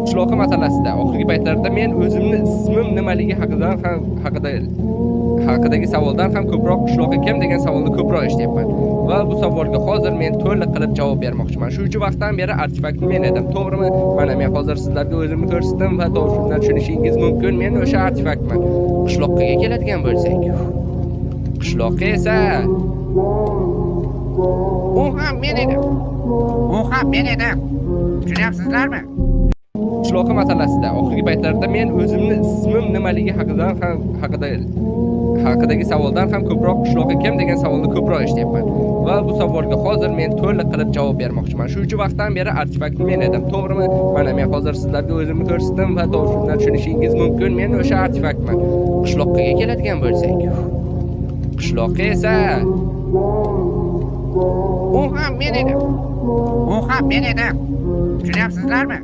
Qishloqi masalasida oxirgi paytlarda men o'zimni ismim nimaligi haqidagi savoldan ham ko'proq qishloqi kim degan savolni ko'proq eshityapman. Va bu savolga hozir men to'liq qilib javob bermoqchiman. Shuncha vaqtdan beri artefaktni men edim, to'g'rimi? Mana men hozir sizlarga o'zimni ko'rsatdim va shundan tushunishingiz mumkin. Men o'sha artefaktman. Qishloqqa keladigan bo'lsak, qishloqqa esa u ham men edim. Tushunyapsizlarmi? Qishloqi masalasida oxirgi paytlarda men o'zimni ismim nimaligi haqidagi savoldan ham ko'proq qishloqi kim degan savolni ko'proq eshityapman. Va bu savolga hozir men to'liq qilib javob bermoqchiman. Shuncha vaqtdan beri artefaktni men edim, to'g'rimi? Mana men hozir sizlarga o'zimni ko'rsatdim va shundan tushunishingiz mumkin. Men o'sha artefaktman. Qishloqqa keladigan bo'lsak, qishloqqa esa u ham men edim. Tushunyapsizlarmi?